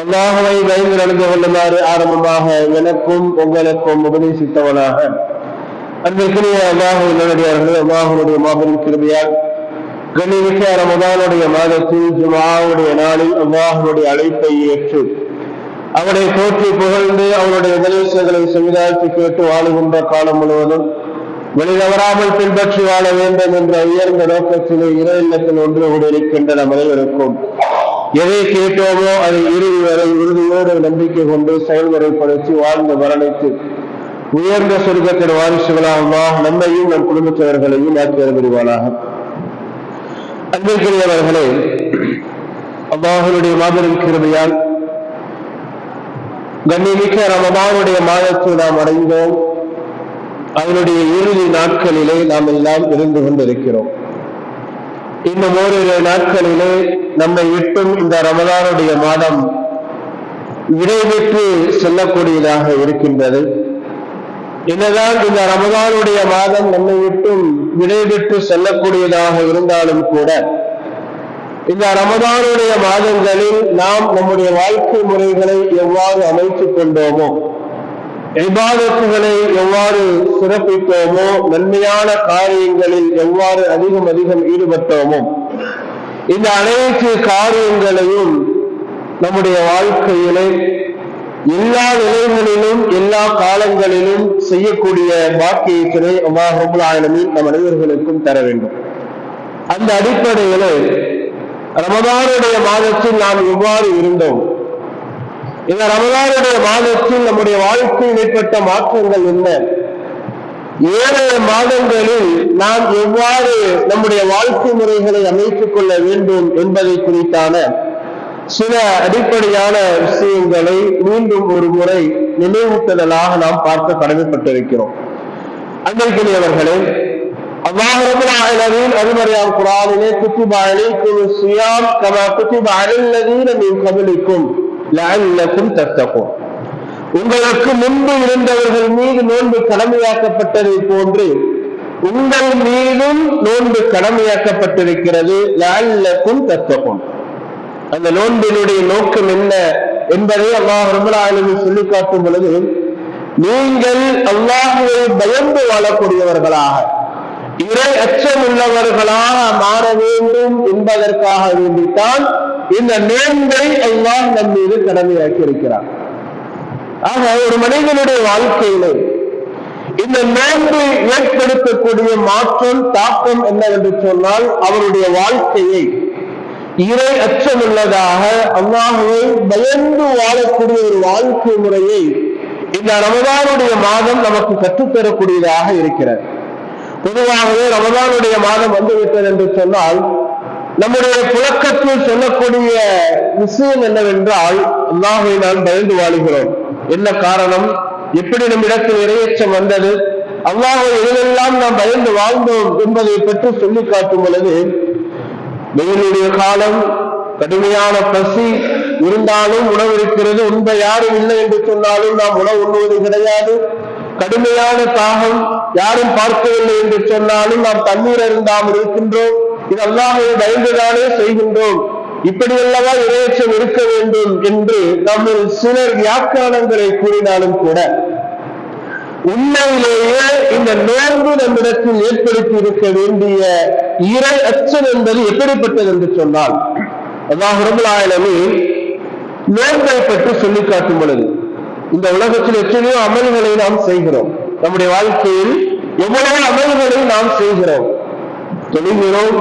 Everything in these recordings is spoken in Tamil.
அல்லாஹ்வை பயந்து நடந்து கொள்ளுமாறு ஆரம்பமாக எனக்கும் உங்களுக்கும் உபதேசித்தவனாக அன்பிற்குரிய அல்லாஹ்வின் நல்லடியார்களே, அல்லாஹ்வுடைய மாபெரும் கிருபையால் கண்ணியமிக்க ரமதானுடைய மாதத்தில் ஜும்ஆவுடைய நாளில் அல்லாஹ்வுடைய அழைப்பை ஏற்று அவனை போற்றி புகழ்ந்து அவனுடைய உபதேசங்களை செவிதாழ்த்தி கேட்டு வாழுகின்ற காலம் முழுவதும் வெளிதவறாமல் பின்பற்றி வாழ வேண்டும் என்ற உயர்ந்த நோக்கத்திலே இறை இல்லத்தில் ஒன்று கூடியிருக்கின்ற நம் அனைவருக்கும் எதை கேட்டோமோ அதை இறுதி வரை உறுதியோடு நம்பிக்கை கொண்டு செயல்முறைப்படுத்தி வாழ்ந்து மரணித்து உயர்ந்த சொர்க்கத்தின் வாரிசுகளாக நம்மையும் நம் குடும்பத்தவர்களையும் ஆட்சி புரிவானாக. அன்பிற்குரியவர்களே, அல்லாஹ்வுடைய மாபெரும் கிருபையால் கண்ணியமிக்க ரமதானுடைய மாதத்தில் நாம் அடைந்தோம். அவனுடைய இறுதி நாட்களிலே நாம் எல்லாம் இருந்து கொண்டிருக்கிறோம். இன்னும் ஓரிரு நாட்களிலே நம்மை விட்டும் இந்த ரமதானுடைய மாதம் விடைபெற்று செல்லக்கூடியதாக இருக்கின்றது. என்னதான் இந்த ரமதானுடைய மாதம் நம்மை விட்டும் விடைபெற்று செல்லக்கூடியதாக இருந்தாலும் கூட இந்த ரமதானுடைய மாதங்களில் நாம் நம்முடைய வாழ்க்கை முறைகளை எவ்வாறு அமைத்துக் கொண்டோமோ, இபாதத்துகளை எவ்வாறு சிறப்பித்தோமோ, நன்மையான காரியங்களில் எவ்வாறு அதிகம் ஈடுபட்டோமோ, இந்த அனைத்து காரியங்களையும் நம்முடைய வாழ்க்கையிலே எல்லா நிலைகளிலும் எல்லா காலங்களிலும் செய்யக்கூடிய பாக்கியத்தினை அல்லாஹ் ரப்பல் ஆலமீன் நம் அனைவர்களுக்கும் தர வேண்டும். அந்த அடிப்படையிலே ரமதானுடைய மாதத்தில் நாம் எவ்வாறு இருந்தோம், இந்த ரமதானுடைய மாதத்தில் நம்முடைய வாழ்க்கையில் ஏற்பட்ட மாற்றங்கள் என்ன, 7 மாதங்களில் நாம் எவ்வாறு நம்முடைய வாழ்க்கை முறைகளை அமைத்துக் கொள்ள வேண்டும் என்பதை குறித்தான சில அடிப்படையான விஷயங்களை மீண்டும் ஒரு முறை நினைவூட்டுதலாக நாம் பார்க்க கடமைப்பட்டிருக்கிறோம். அன்பிற்குரியவர்களே, அல்லாஹ் ரப்பல் ஆலமீன் அருமறையாம் குர்ஆனிலே குத்திப அலைக்கும் ஸியாம் கமா குத்திப அலல் லதீன மின் கப்லிக்கும் லஅல்லக்கும் தத்தகூன், உங்களுக்கு முன்பு இருந்தவர்கள் மீது நோன்பு கடமையாக்கப்பட்டதை போன்று உங்கள் மீதும் நோன்பு கடமையாக்கப்பட்டிருக்கிறது. லஅல்லக்கும் தத்தகூன், அந்த நோன்பினுடைய நோக்கம் என்ன என்பதை அல்லாஹ் ரப்பல் ஆலமீன் சொல்லி காட்டும் பொழுது, நீங்கள் அல்லாஹ்வை பயந்து வாழக்கூடியவர்களாக, இறை அச்சம் உள்ளவர்களாக மாற வேண்டும் என்பதற்காக வேண்டித்தான் இந்த நோன்பை அல்லாஹ் நம் மீது கடமையாக்கி இருக்கிறார். ஆக ஒரு மனிதனுடைய வாழ்க்கையிலே இந்த நோன்பு ஏற்படுத்தக்கூடிய மாற்றம் தாக்கம் என்னவென்று சொன்னால், அவருடைய வாழ்க்கையை இறை அச்சம் உள்ளதாக அல்லாஹ்வை பயந்து வாழக்கூடிய ஒரு வாழ்க்கை முறையை இந்த ரமதானுடைய மாதம் நமக்கு கற்றுத்தரக்கூடியதாக இருக்கிறது. பொதுவாகவே ரமதானுடைய மாதம் வந்துவிட்டது என்று சொன்னால் நம்முடைய புழக்கத்தில் சொல்லக்கூடிய விஷயம் என்னவென்றால், அல்லாஹ்வை நாம் பயந்து வாழுகிறோம். என்ன காரணம், எப்படி நம்மிடத்தில் இறையச்சம் வந்தது, அல்லாஹ்வை எதிலெல்லாம் நாம் பயந்து வாழ்ந்தோம் என்பதை பற்றி சொல்லி காட்டும் பொழுது, வெயிலுடைய காலம், கடுமையான பசி இருந்தாலும் உணவு இருக்கிறது, உண்ப யாரும் இல்லை என்று சொன்னாலும் நாம் உணவு உண்ணுவது கிடையாது. கடுமையான தாகம், யாரும் பார்க்கவில்லை என்று சொன்னாலும் நாம் தண்ணீர் அருந்தாமல் இருக்கின்றோம். இது அல்லாஹ்வை பயந்துதானே செய்கின்றோம். இப்படியல்லவா இறையச்சம் இருக்க வேண்டும் என்று நம்ம சிலர் வியாக்கியானங்களை கூறினாலும் கூட உண்மையிலேயே இந்த நோன்பு நம்மிடத்தில் ஏற்படுத்தி இருக்க வேண்டிய இறை அச்சம் என்பது எப்படிப்பட்டது என்று சொன்னால், அல்லாஹ் ரப்பல் ஆலமீன் நோன்பை பற்றி சொல்லி காட்டும் பொழுது, இந்த உலகத்தில் எத்தனையோ அமல்களை நாம் செய்கிறோம். நம்முடைய வாழ்க்கையில் எவ்வளவு அமல்களை நாம் செய்கிறோம். தொழுகிறோம்,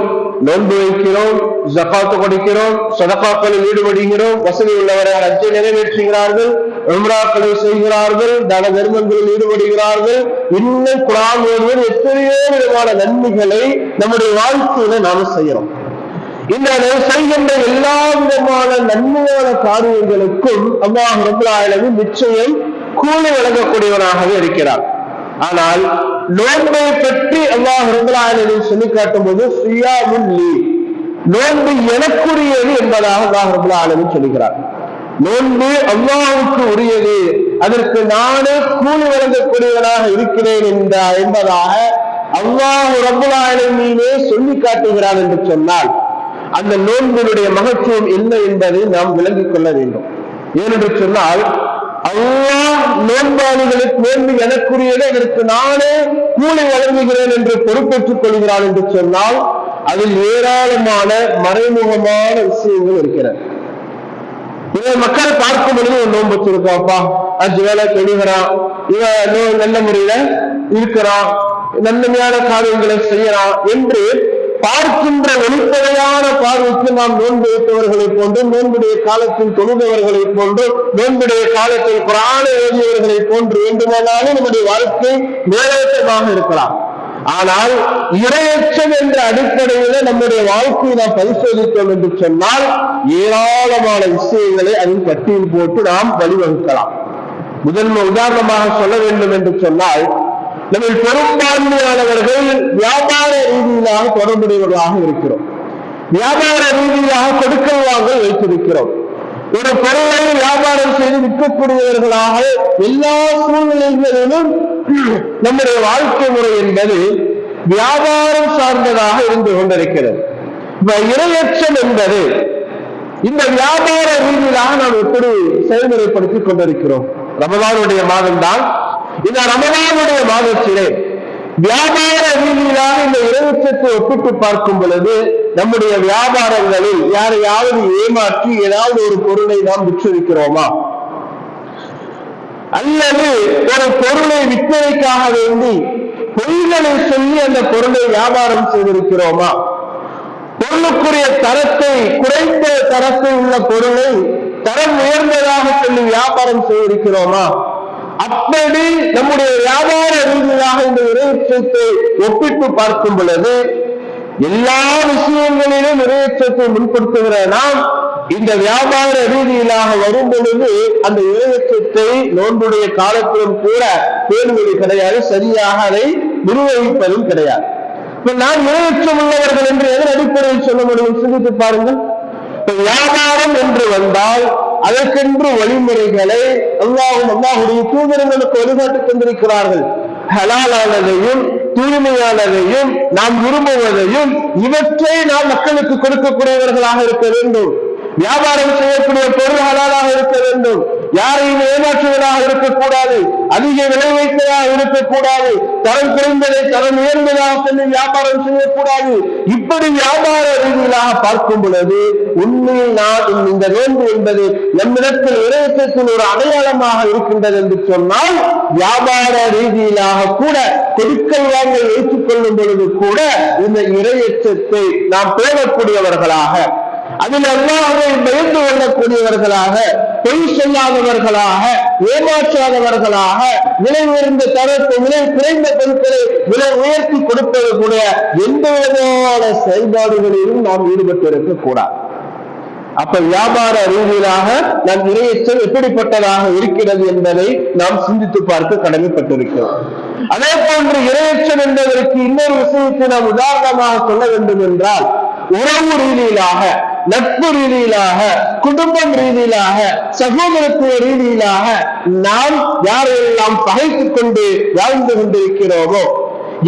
நோன்பு வைக்கிறோம், ஜகாத்து கொடுக்கிறோம், சதகாக்களில் ஈடுபடுகிறோம், வசதி உள்ளவர்கள் ஹஜ்ஜை நிறைவேற்றுகிறார்கள், உம்ராக்களை செய்கிறார்கள், தான தர்மங்களில் ஈடுபடுகிறார்கள், இன்னும் குர்ஆன் ஓதுவது, எத்தனையோ விதமான நன்மைகளை நம்முடைய வாழ்க்கையில நாம செய்யறோம். இந்த செய்கின்ற எல்லா விதமான நன்மையான காரியங்களுக்கும் அல்லாஹ் ரப்பல் ஆலமீன் நிச்சயம் கூலி வழங்கக்கூடியவனாகவே இருக்கிறார். ஆனால் நோன்பை பற்றி அல்லாஹ் ரப்பல் ஆலமீன் சொல்லி காட்டும் போது ஸியாமுல் லீ, நோன்பு எனக்குரியது என்பதாக அல்லாஹ் ரப்பல் ஆலமீன் சொல்கிறார். நோன்பு அல்லாஹ்வுக்கு உரியது, அதற்கு நானே கூலி வழங்கக்கூடியவனாக இருக்கிறேன் என்பதாக அல்லாஹ் ரப்பல் ஆலமீனே சொல்லி காட்டுகிறார் என்று சொன்னால் அந்த நோன்பினுடைய மகத்துவம் என்ன என்பதை நாம் விளங்கிக் கொள்ள வேண்டும். ஏனென்று சொன்னால் அல்லாஹ் நோன்பாளிகளுக்கு நோன்பு எனக்குரியதை அதற்கு நானே கூலி வழங்குகிறேன் என்று பொறுப்பேற்றுக் கொள்கிறான் என்று சொன்னால் அதில் ஏராளமான மறைமுகமான விஷயங்கள் இருக்கிறது. இதை மக்கள் பார்க்கும் பொழுது ஒரு நோன்பு வச்சிருக்காப்பா, 5 வேளை தொழுகிறான், இவன் நல்ல முறையில இருக்கிறான், நன்மையான காரியங்களை செய்யறான் என்று பார்க்கின்ற வெளிப்படையான பார்வைக்கு நாம் நோன்பு வைத்தவர்களை போன்று, நோன்புடைய காலத்தில் தொழுபவர்களை போன்று, நோன்புடைய காலத்தில் குர்ஆனை ஓதியவர்களை போன்று வேண்டுமானாலும் நம்முடைய வாழ்க்கை மேலோட்டமாக இருக்கலாம். ஆனால் இறையச்சம் என்ற அடிப்படையில நம்முடைய வாழ்க்கையை நாம் பரிசோதித்தோம் என்று சொன்னால் ஏராளமான விஷயங்களை அதில் பட்டியல் போட்டு நாம் வழிவகுக்கலாம். உதாரணமாக சொல்ல வேண்டும் என்று சொன்னால், நம்ம பெரும்பான்மையானவர்கள் வியாபார ரீதியிலாக தொடர்புடையவர்களாக இருக்கிறோம். வியாபார ரீதியாக கொடுக்கல் வாங்கல் வைத்திருக்கிறோம். ஒரு பொருளை வியாபாரம் செய்து விற்கக்கூடியவர்களாக எல்லா சூழ்நிலைகளிலும் நம்முடைய வாழ்க்கை முறை என்பது வியாபாரம் சார்ந்ததாக இருந்து கொண்டிருக்கிறது. இறையச்சம் என்பது இந்த வியாபார ரீதியிலாக நாம் எப்படி செயல்முறைப்படுத்திக் கொண்டிருக்கிறோம். ரமலானுடைய மாதம் தான். இந்த ரமலானுடைய மாதத்திலே வியாபார ரீதியிலாக இந்த இறையச்சத்தை ஒப்பிட்டு பார்க்கும் பொழுது நம்முடைய வியாபாரங்களில் யாரையாவது ஏமாற்றி ஏதாவது ஒரு பொருளை நாம் விற்றிருக்கிறோமா, அல்லது ஒரு பொருளை விற்பனைக்காக வேண்டி பொய்களை சொல்லி அந்த பொருளை வியாபாரம் செய்திருக்கிறோமா, பொருளுக்குரிய தரத்தை குறைந்த தரத்தை உள்ள பொருளை தரம் உயர்ந்ததாக சொல்லி வியாபாரம் செய்திருக்கிறோமா, அப்படி நம்முடைய வியாபார ரீதியாக இந்த இறையச்சத்தை ஒப்பிட்டு பார்க்கும் பொழுது எல்லா விஷயங்களிலும் இறையச்சத்தை முன்படுத்துகிற நாம் இந்த வியாபார ரீதியிலாக வரும் பொழுது அந்த இறையச்சத்தை நோன்புடைய காலத்திலும் கூட பேணுவது கிடையாது, சரியாக அதை நிர்வகிப்பதும் கிடையாது. நான் இறையச்சம் உள்ளவர்கள் என்று எதன் அடிப்படையில் சொல்ல முடியும்? சிந்தித்து பாருங்கள். வியாபாரம் என்று வந்தால் அதற்கென்று வழிமுறைகளை அல்லாஹுடைய தூதர்களுக்கு வழிகாட்டி தந்திருக்கிறார்கள். ஹலாலானதையும் தூய்மையானதையும் நாம் விரும்புவதையும் இவற்றை நாம் மக்களுக்கு கொடுக்கக்கூடியவர்களாக இருக்க வேண்டும். வியாபாரம் செய்யக்கூடிய பொருள் ஹலாலாக இருக்க வேண்டும். யாரையும் ஏமாற்றுவதாக இருக்கக்கூடாது, அதிக விலை வைத்ததாக இருக்கக்கூடாது, தரம் குறைந்ததை தரம் உயர்ந்ததாக சொல்லி வியாபாரம் செய்யக்கூடாது. இப்படி வியாபார ரீதியிலாக பார்க்கும் பொழுது உண்மையில் நான் இந்த நோன்பு என்பது நம்மிடத்தில் இறையச்சத்தின் ஒரு அடையாளமாக இருக்கின்றது என்று சொன்னால், வியாபார ரீதியிலாக கூட கொடுக்கல் வாங்கல் வைத்துக் கொள்ளும் பொழுது கூட இந்த இறையச்சத்தை நாம் பேணக்கூடியவர்களாக, அதில் அல்லாஹ்வை பயந்து கொள்ளக்கூடியவர்களாக, பொய் சொல்லாதவர்களாக, ஏமாற்றாதவர்களாக, விலை உயர்ந்த தரத்தை விலை குறைந்த பொருட்களை விலை உயர்த்தி கொடுப்பது கூட எந்த விதமான செயல்பாடுகளிலும் நாம் ஈடுபட்டு இருக்கக்கூடாது. அப்ப வியாபார ரீதியிலாக நம் இறையச்சம் எப்படிப்பட்டதாக இருக்கிறது என்பதை நாம் சிந்தித்து பார்க்க கடமைப்பட்டிருக்கிறோம். அதே போன்று இறையச்சம் என்பதற்கு இன்னொரு விஷயத்தை நாம் உதாரணமாக சொல்ல வேண்டும் என்றால், உறவு ரீதியிலாக, நட்பு ரீதியிலாக, குடும்பம் ரீதியிலாக, சகோதரத்துவ ரீதியிலாக நாம் யாரையெல்லாம் பகைத்துக் கொண்டு வாழ்ந்து கொண்டிருக்கிறோமோ,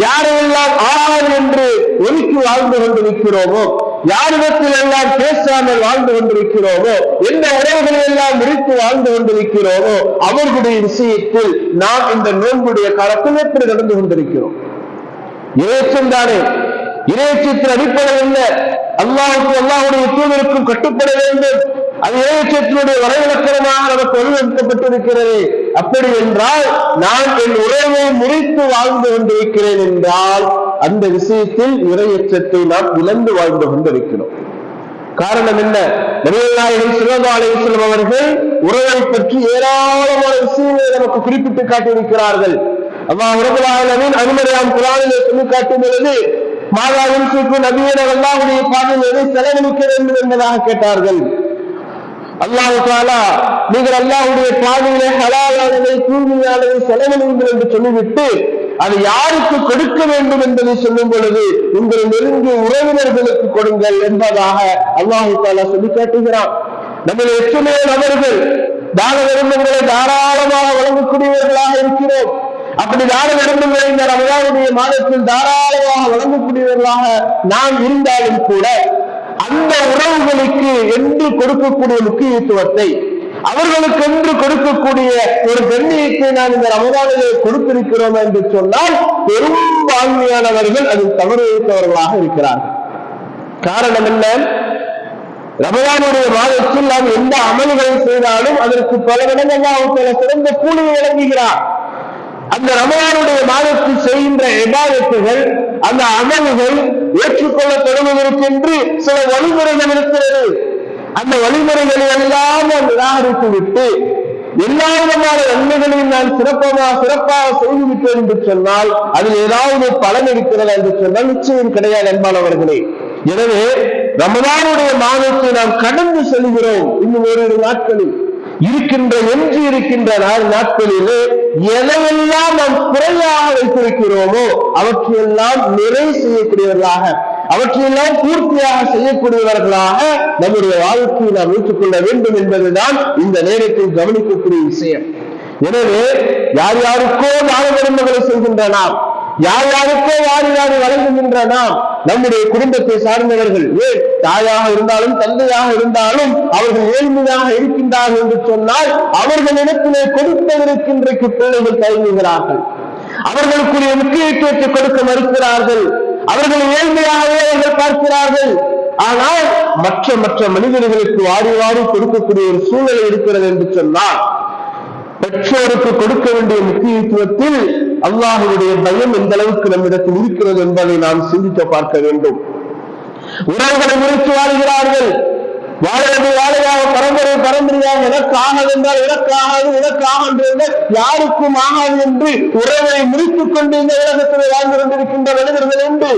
யாரையெல்லாம் ஆள் என்று ஒதுக்கி வாழ்ந்து கொண்டிருக்கிறோமோ, யாரிடத்தில் எல்லாம் பேசாமல் வாழ்ந்து கொண்டிருக்கிறோமோ, எந்த உறவுகளை எல்லாம் முறித்து வாழ்ந்து கொண்டிருக்கிறோமோ அவர்களுடைய விஷயத்தில் நாம் இந்த நோன்புடைய காலத்தில் எப்படி நடந்து கொண்டிருக்கிறோம்? இறையச்சம் தானே. இறையச்சத்தின் அடிப்படை என்ன? அல்லாஹ்வுக்கு அல்லாஹ்வுடைய தூதருக்கும் கட்டுப்பட வேண்டும். அது இறையச்சத்தினுடைய வரைவிலக்கணமாக நமக்கு வலியுறுத்தப்பட்டிருக்கிறது. அப்படி என்றால் நான் என் உறவை முறித்து வாழ்ந்து கொண்டிருக்கிறேன் என்றால் அந்த விஷயத்தில் இறையச்சத்தை நாம் இழந்து வாழ்ந்து கொண்டிருக்கிறோம். காரணம் என்ன? நபிகள் நாயகம் ஸல்லல்லாஹு அலைஹி வஸல்லம் அவர்கள் உறவை பற்றி ஏராளமான விஷயங்களை நமக்கு குறிப்பிட்டு காட்டியிருக்கிறார்கள். அல்லாஹ் ரப்பல் ஆலமீன் அருமறையாம் குர்ஆனிலே சொல்லி காட்டும் பொழுது, மாதாவின் சுற்று நபியர் அல்லாஹ்வுடைய பாதையில் எதை செலவழிக்க வேண்டும் என்பதாக கேட்டார்கள். அல்லாஹ் தஆலா நீங்கள் அல்லாஹ்வுடைய பாதையிலே ஹலாலானதை தூய்மையானதை செலவழிங்கள் என்று சொல்லிவிட்டு அது யாருக்கு கொடுக்க வேண்டும் என்பதை சொல்லும் பொழுது உங்கள் நெருங்கிய உறவினர்களுக்கு கொடுங்கள் என்பதாக அல்லாஹ் தஆலா சொல்லி காட்டுகிறான். நம்முடைய எத்தனையோ நபர்கள் தான தர்மங்களை தாராளமாக வழங்கக்கூடியவர்களாக இருக்கிறோம். அப்படி தான தர்மங்களை இந்த ரமலானுடைய மாதத்தில் தாராளமாக வழங்கக்கூடியவர்களாக நாம் இருந்தாலும் கூட அந்த உறவுகளுக்கு என்று கொடுக்கக்கூடிய முக்கியத்துவத்தை, அவர்களுக்கு என்று கொடுக்கக்கூடிய ஒரு கண்ணியத்தை நாம் இந்த ரமதானிலே கொடுத்திருக்கிறோம் என்று சொன்னால் பெரும்பான்மையானவர்கள் அதில் தவறு வைத்தவர்களாக இருக்கிறார்கள். காரணம் என்ன? ரமதானுடைய மாதத்தில் நாம் எந்த அமல்களை செய்தாலும் அதற்கு பல மடங்கு சிறந்த கூலியை வழங்குகிறார். அந்த ரமதானுடைய மாதத்தில் செய்கின்ற இபாதத்துகள், அந்த அமல்கள் ஏற்றுக்கொள்ள தொடங்குவதற்கென்று சில வழிமுறைகள் இருக்கிறது. அந்த வழிமுறைகளை எல்லாம் நாம் நிராகரித்து விட்டு எல்லா விதமான நன்மைகளையும் நான் சிறப்பாக செய்துவிட்டேன் என்று சொன்னால் அதில் ஏதாவது பலன் இருக்கிறதா என்று சொன்னால் நிச்சயம் கிடையாது அன்பானவர்களே. எனவே ரமதானுடைய மாதத்தை நாம் கடந்து செல்கிறோம். இன்னும் ஓரிரு நாட்களில் எஞ்சி இருக்கின்ற நாட்களிலே எதையெல்லாம் நாம் குறையாக வைத்திருக்கிறோமோ அவற்றையெல்லாம் நிறை செய்யக்கூடியவர்களாக, அவற்றையெல்லாம் பூர்த்தியாக செய்யக்கூடியவர்களாக நம்முடைய வாழ்க்கையை நாம் ஏற்றுக்கொள்ள வேண்டும் என்பதுதான் இந்த நேரத்தில் கவனிக்கக்கூடிய விஷயம். எனவே யார் யாருக்கோ தான தர்மங்களை செய்கின்ற நாம், யார் யாருக்கோ வாரி வழங்குகின்ற நாம், நம்முடைய குடும்பத்தை சார்ந்தவர்கள், தாயாக இருந்தாலும் தந்தையாக இருந்தாலும் அவர்கள் ஏழ்மையாக இருக்கின்றார்கள் என்று சொன்னால் அவர்களிடத்திலே கொடுப்பதற்கு இன்றைக்கு பிள்ளைகள் தயங்குகிறார்கள். அவர்களுக்குரிய முக்கியத்துவத்தை கொடுக்க மறுக்கிறார்கள். அவர்கள் ஏழ்மையாகவே அவர்கள் பார்க்கிறார்கள். ஆனால் மற்ற மனிதர்களுக்கு வாரி கொடுக்கக்கூடிய ஒரு சூழ்நிலை இருக்கிறது என்று சொன்னால் பெற்றோருக்கு கொடுக்க வேண்டிய முக்கியத்துவத்தில் அல்லாஹ்வுடைய பயம் எந்த அளவுக்கு நம்மிடத்தில் இருக்கிறது என்பதை நாம் சிந்தித்து பார்க்க வேண்டும். உறவுகளை முறித்து வாழ்கிறார்கள். வாழையாக பரம்பரையாக எனக்கு ஆகாது என்றால் எனக்காக யாருக்கும் ஆகாது என்று உறவை முறித்துக் கொண்டு இந்த உலகத்தில் வாழ்ந்து கொண்டிருக்கின்ற மனிதர்கள் என்று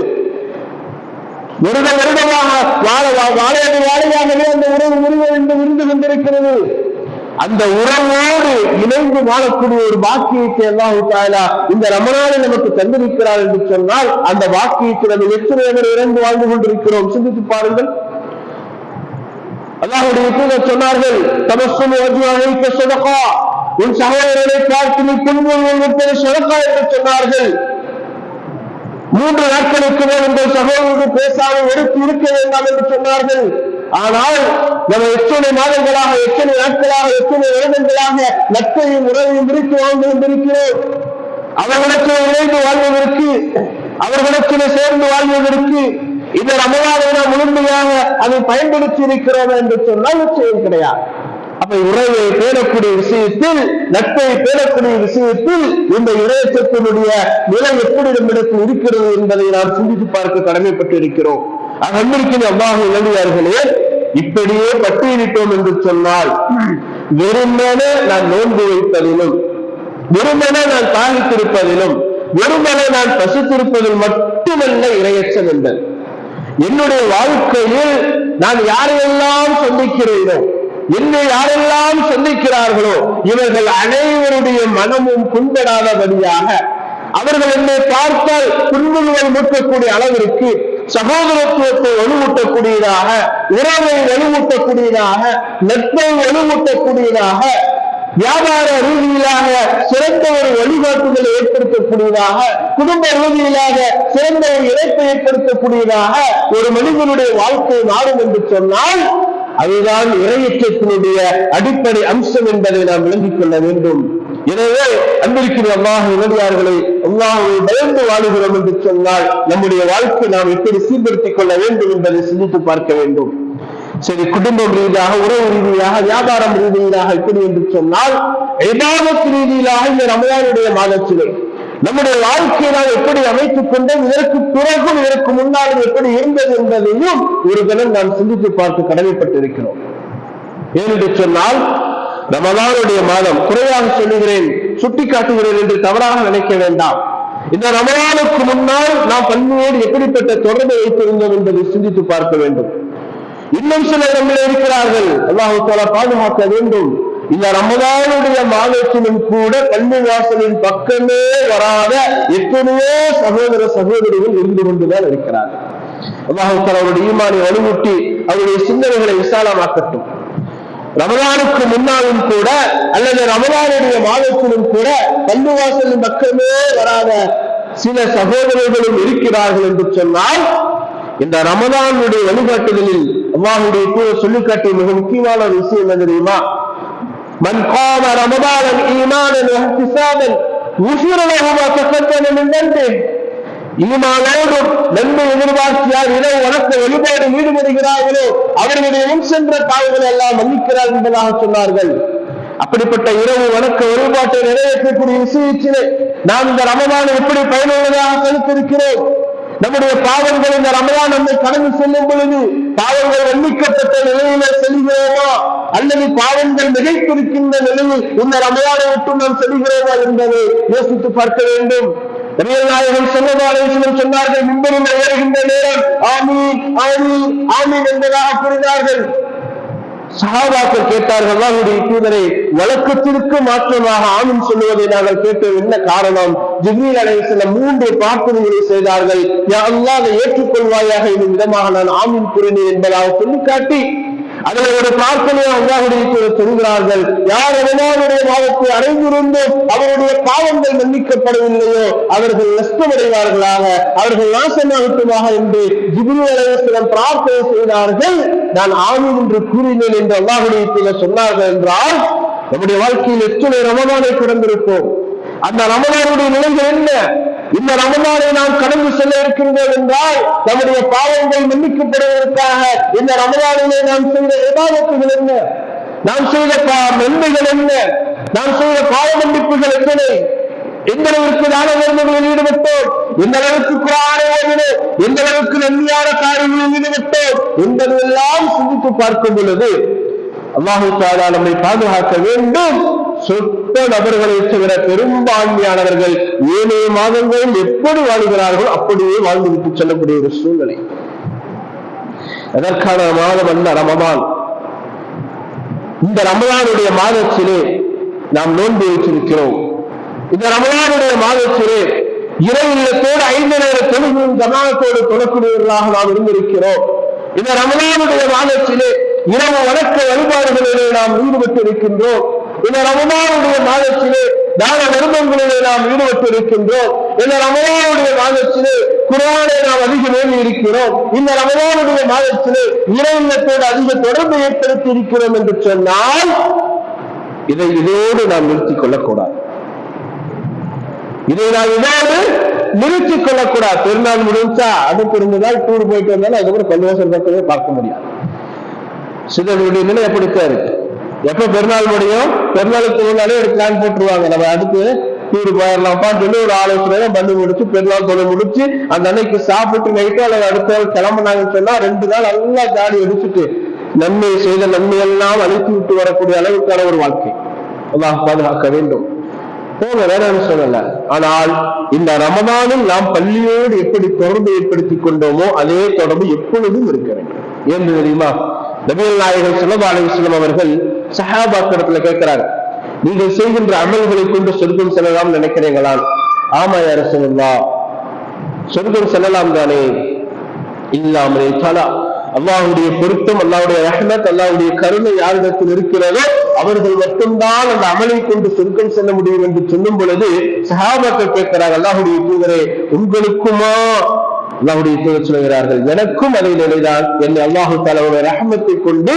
வருடமாக வாழையாகவே அந்த உறவு முறிவு என்று இருந்து கொண்டிருக்கிறது. அந்த உறவோடு இணைந்து வாழக்கூடிய ஒரு பாக்கியத்தை அல்லாஹ் தஆலா இந்த ரமலானில் நமக்கு தந்திருக்கிறார் என்று சொன்னால் அந்த பாக்கியத்தில் நம்ம எத்தனை பேர் இறந்து வாழ்ந்து கொண்டிருக்கிறோம் சிந்தித்து பாருங்கள். அல்லாஹ்வுடைய தூதர் சொன்னார்கள், தபஸ்ஸுமு வஜ்ஹுக ஸதகா, உன் சகோதரனை பார்த்து நீ புன்முறுவல் ஸதகா என்று சொன்னார்கள். 3 நாட்களுக்கு மேல் உங்கள் சகோதரருக்கு பேசாமல் எடுத்து இருக்க வேண்டாம் என்று சொன்னார்கள். ஆனால் நம்ம எத்தனை மாதங்களாக, எத்தனை நாட்களாக, எத்தனை வருடங்களாக நட்பையும் உறவையும் பிரித்து வாழ்ந்து கொண்டிருக்கிறோம். அவர்களிடத்தில் இணைந்து வாழ்வதற்கு, அவர்களிடத்தில் சேர்ந்து வாழ்வதற்கு இந்த ரமலானை நாம் முழுமையாக அதை பயன்படுத்தி இருக்கிறோம் என்று சொன்னால் நிச்சயம் கிடையாது. அப்ப உறவை பேணக்கூடிய விஷயத்தில், நட்பை பேணக்கூடிய விஷயத்தில் இந்த இறையச்சத்தினுடைய நிலை எப்படி நம்மிடத்தில் இருக்கிறது என்பதை நாம் சிந்தித்து பார்க்க கடமைப்பட்டு இருக்கிறோம். அன்பிற்கிற அல்லாஹ் நல்லடியார்களே, இப்படியே பட்டியலிட்டோம் என்று சொன்னால் வெறுமனே நான் நோன்பு வைப்பதிலும், வெறுமனே நான் தாகித்திருப்பதிலும், வெறுமனே நான் பசித்திருப்பதில் மட்டுமல்ல இறையச்சம் என்பது. என்னுடைய வாழ்க்கையில் நான் யாரையெல்லாம் சந்திக்கிறேனோ, என்னை யாரெல்லாம் சந்திக்கிறார்களோ இவர்கள் அனைவருடைய மனமும் புண்படாதபடியாக, அவர்கள் என்னை பார்த்தால் புன்முறுவல் மூட்டக்கூடிய அளவிற்கு சகோதரத்துவத்தை வலுவூட்டக்கூடியதாக, உறவை வலுவூட்டக்கூடியதாக, நட்பை வலுவூட்டக்கூடியதாக, வியாபார ரீதியிலாக சிறந்த ஒரு வழிகாட்டுதலை ஏற்படுத்தக்கூடியதாக, குடும்ப ரீதியிலாக சிறந்த ஒரு இணைப்பை ஏற்படுத்தக்கூடியதாக ஒரு மனிதனுடைய வாழ்க்கை மாறும் என்று சொன்னால் அதுதான் இறையச்சத்தினுடைய அடிப்படை அம்சம் என்பதை நாம் விளங்கிக் கொள்ள வேண்டும். எனவே அன்பிற்கிற அல்லாஹ் நல்லடியார்களை, அல்லாஹ்வை பயந்து வாழுகிறோம் என்று சொன்னால் நம்முடைய வாழ்க்கை நாம் எப்படி சீர்படுத்திக் கொள்ள வேண்டும் என்பதை சிந்தித்து பார்க்க வேண்டும். சரி, குடும்பம் ரீதியாக, உறவு ரீதியாக, வியாபாரம் ரீதியாக எப்படி என்று சொன்னால் இபாதத் ரீதியிலாக இந்த ரமலானுடைய மாதத்திலே நம்முடைய வாழ்க்கையை நாம் எப்படி அமைத்துக் கொண்டோம், இதற்கு பிறகும் இதற்கு முன்னாலும் எப்படி இருந்தது என்பதையும் ஒரு தினம் நாம் சிந்தித்து பார்த்து கடமைப்பட்டிருக்கிறோம். ஏனென்று சொன்னால் ரமலானுடைய மாதம், குறைவாக சொல்லுகிறேன், சுட்டிக்காட்டுகிறேன் என்று தவறாக நினைக்க வேண்டாம். இந்த ரமலானுக்கு முன்னால் நாம் பன்மையோடு எப்படிப்பட்ட தொடர்பை வைத்திருந்தோம் என்பதை சிந்தித்து பார்க்க வேண்டும். இன்னும் சிலர் நம்மளே இருக்கிறார்கள், அல்லாஹ் தஆலா பாதுகாக்க வேண்டும். இந்த ரமலானுடைய மாதத்திலும் கூட பள்ளி வாசலின் பக்கமே வராத எத்தனையோ சகோதர சகோதரிகள் இருந்து கொண்டுதான் இருக்கிறார்கள். அல்லாஹ் தஆலா அவருடைய ஈமானை வலுவூட்டி அவருடைய சிந்தனைகளை விசாலமாக்கட்டும். ரமலானுக்கு முன்னாலும் கூட அல்லது ரமலானுடைய மாதத்திலும் கூட பள்ளி வாசலின் பக்கமே வராத சில சகோதரர்களும் இருக்கிறார்கள் என்று சொன்னால் இந்த ரமலானுடைய வழிகாட்டுதலில் அல்லாஹ்வுடைய தூதர் சொல்லிக்காட்டிய மிக முக்கியமான ஒரு விஷயம் என்ன தெரியுமா? மன் காம ரமதானன் ஈமானன் வஹ்திசாபன் உஃபிர லஹு மா தகத்தம மின் தன்பிஹி. ஈமானோடும் நன்மை எதிர்பார்த்தியார் இரவு வணக்க வழிபாடு ஈடுபடுகிறார்களோ அவர்களுடைய முன் சென்ற பாவங்களை எல்லாம் மன்னிக்கிறார் என்பதாக சொன்னார்கள். அப்படிப்பட்ட இரவு வணக்க வழிபாட்டை நிறைவேற்றக்கூடிய விஷயத்திலே நாம் இந்த ரமதானை எப்படி பயனுள்ளதாக கருத்திருக்கிறோம். நம்முடைய பாவங்கள் இந்த ரமதான் நம்மை கடந்து செல்லும் பொழுது பாவங்கள் மன்னிக்கப்பட்ட நிலையில செல்கிறோமா அல்லது பாவங்கள் மிகைத்திருக்கின்ற நிலையில் இந்த ரமதானை விட்டு நாம் செல்கிறோமா என்பதை யோசித்து பார்க்க வேண்டும். நாயகம் ஸல்லல்லாஹு அலைஹி வஸல்லம் சொன்னார்கள், மிம்பரில் ஏறுகின்ற நேரம் ஆமீன் ஆமீன் ஆமீன் என்பதாக கூறினார்கள். சஹாபாக்கள் கேட்டார்கள், அல்லாஹ்வுடைய தூதரே, வழக்கத்திற்கு மாற்றமாக ஆமீன் சொல்லுவதை நாங்கள் கேட்டோம், என்ன காரணம்? ஜிப்ரீல் அலைஹிஸ்ஸலாம் 3 பிரார்த்தனைகளை செய்தார்கள். யா அல்லாஹ், அதை ஏற்றுக்கொள்வாயாக என்னும் விதமாக நான் ஆமீன் கூறினேன் என்பதாக சொல்லி காட்டி அதில் ஒரு பிரார்த்தனையை அல்லாஹ்வுடைய தூதர் சொல்கிறார்கள், யார் ரமதானுடைய மாதத்தை அடைந்திருந்தோம் அவருடைய பாவங்கள் மன்னிக்கப்படவில்லையோ அவர்கள் நஷ்டமடைவார்களாக, அவர்கள் நாசமாகட்டுமாக என்று ஜிப்ரீல் அலைஹிஸ்ஸலாம் பிரார்த்தனை செய்தார்கள். நான் ஆமீன் என்று கூறினேன் என்று அல்லாஹ்வுடைய தூதர் சொன்னார்கள் என்றால் நம்முடைய வாழ்க்கையில் எத்தனை ரமதானை கடந்திருப்போம். அந்த ரமதானுடைய நிலைகள் என்ன? இந்த ரமதானை நாம் கடந்து செல்ல இருக்கின்றோம் என்றால் நம்முடைய பாவங்கள் மன்னிக்கப்படுவதற்காக இந்த ரமதானிலே நாம் செய்த இபாதத்துகள் என்ன, நாம் செய்த நன்மைகள் என்ன, நாம் செய்த பாவ மன்னிப்புகள் எத்தனை, எந்த அளவுக்கு தான தர்மங்களில் ஈடுபட்டோம், எந்த அளவுக்கு குர்ஆனை ஓதினோம், எந்த அளவுக்கு நன்மையான காரியங்களில் ஈடுபட்டோம் என்பதெல்லாம் சிந்தித்து பார்க்கும் பொழுது அல்லாஹ் தஆலா நம்மை பாதுகாக்க வேண்டும். சொற்ப நபர்களை தவிர பெரும்பான்மையானவர்கள் ஏனைய மாதங்களில் எப்படி வாழ்கிறார்களோ அப்படியே வாழ்ந்துவிட்டு செல்லக்கூடிய ஒரு சூழ்நிலை. அதற்கான மாதம் அல்ல ரமதான். இந்த ரமதானுடைய மாதத்திலே நாம் நோன்பு வைத்திருக்கிறோம். இந்த ரமதானுடைய மாதத்திலே இறையில்லத்தோடு 5 நேர தொழுகையும் ஜமாஅத்தோடு தொழக்கூடியவர்களாக நாம் இருந்திருக்கிறோம். இந்த ரமதானுடைய மாதத்திலே இரவு வணக்க வழிபாடுகளிலே நாம் ஈடுபட்டு இருக்கின்றோம். இந்த ரமதானுடைய மாதத்திலே தான தர்மங்களிலே நாம் ஈடுபட்டு இருக்கின்றோம். இந்த ரமதானுடைய மாதத்திலே குர்ஆனை நாம் அதிகம் ஓதி இருக்கிறோம். இந்த ரமதானுடைய மாதத்திலே இறையில்லத்தோடு அதிக தொடர்பு ஏற்படுத்தி இருக்கிறோம் என்று சொன்னால் இதோடு நாம் நிறுத்திக் கொள்ளக்கூடாது. இதை நாம் இதோடு நிறுத்திக் கொள்ளக்கூடாது. பெருநாள் முடிஞ்சா அது இருந்ததால் டூர் போயிட்டு வந்தாலும் அதுக்கப்புறம் பள்ளிவாசல் பக்கமே பார்க்க முடியாது. சிலருடைய நிலை எப்படித்தான் இருக்கு. எப்ப பெருநாள் முடியும், பெருநாளுக்கு முன்னாலே ஒரு பிளான் போட்டுருவாங்க, நம்ம அடுத்து டூர் போயிடலாம்ப்பா சொல்லி ஒரு ஆலோசனை பண்ணி முடிச்சு பெருநாள் தொலை முடிச்சு அந்த அன்னைக்கு சாப்பிட்டு நைட்டோ அல்லது அடுத்த நாள் கிளம்புனாங்கன்னு சொன்னா 2 நாள் நல்லா ஜாடி அடிச்சுட்டு நன்மை செய்த நன்மையெல்லாம் அழித்து விட்டு வரக்கூடிய அளவுக்கான ஒரு வாழ்க்கை அல்லாஹ் பாதுகாக்க வேண்டும். போங்க, வேணாம்னு சொல்லல. ஆனால் இந்த ரமதானில் நாம் பள்ளியோடு எப்படி தொடர்பு ஏற்படுத்திக் கொண்டோமோ அதே தொடர்பு எப்பொழுதும் இருக்க வேண்டும். ஏன் தெரியுமா? நபிகள் நாயகம் ஸல்லல்லாஹு அலைஹி வஸல்லம் அவர்கள் சஹாபாக்களிடத்துல கேட்கிறாங்க, நீங்கள் செய்கின்ற அமல்களை கொண்டு சொர்க்கம் செல்லலாம் நினைக்கிறீங்களா? ஆமா யா ரசூலுல்லாஹ், சொர்க்கம் செல்லலாம் தானே. இல்லாமல் தலா அல்லாஹ்வுடைய பொருத்தம், அல்லாஹ்வுடைய ரஹ்மத், அல்லாஹ்வுடைய கருணை யாரிடத்தில் இருக்கிறதோ அவர்கள் மட்டும்தான் அந்த அமலை கொண்டு சொர்க்கம் செல்ல முடியும் என்று சொல்லும் பொழுது சஹாபாக்கள் கேட்கிறார்கள், அல்லாஹ்வுடைய தூதரே உங்களுக்குமா? அல்லாஹ்வுடைய தூதர் சொல்கிறார்கள், எனக்கும் அதே நிலைதான். என்னை அல்லாஹு தஆலாவுடைய ரஹ்மத்தை கொண்டு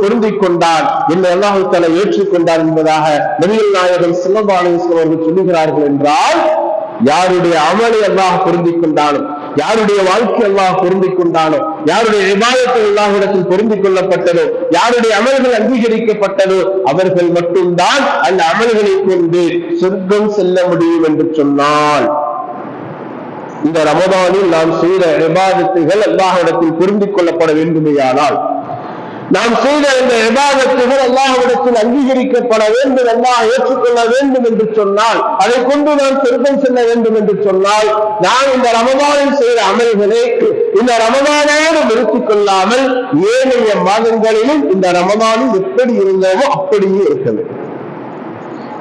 பொருந்திக் கொண்டான், என்னை அல்லாஹு தஆலா ஏற்றுக்கொண்டான் என்பதாக நபிகள் நாயகம் ஸல்லல்லாஹு அலைஹி வஸல்லம் அவர்கள் சொல்லுகிறார்கள். என்றால் யாருடைய அமலை அல்லாஹ் பொருந்திக் கொண்டானோ, யாருடைய வாழ்க்கை அல்லாஹ் பொருந்திக் கொண்டானோ, யாருடைய இபாதத்து அல்லாஹ்விடத்தில் பொருந்திக் கொள்ளப்பட்டதோ, யாருடைய அமல்கள் அங்கீகரிக்கப்பட்டதோ அவர்கள் மட்டும்தான் அந்த அமல்களை கொண்டு சொர்க்கம் செல்ல முடியும் என்று சொன்னால், இந்த ரமதானில் நாம் செய்த இபாதத்துகள் அல்லாஹ்விடத்தில் பொருந்திக் கொள்ளப்பட வேண்டுமேயானால், நாம் செய்த இந்த இபாதத்துகள் அல்லாஹ்விடத்தில் அங்கீகரிக்கப்பட வேண்டும், அல்லாஹ் ஏற்றுக்கொள்ள வேண்டும் என்று சொன்னால், அதை கொண்டு நாம் சொர்க்கம் செல்ல வேண்டும் என்று சொன்னால், நாம் இந்த ரமதானில் செய்த அமல்களை இந்த ரமதானோடு நிறுத்திக் கொள்ளாமல் ஏனைய மாதங்களிலும் இந்த ரமதானில் எப்படி இருந்தோமோ அப்படியே இருக்க வேண்டும்.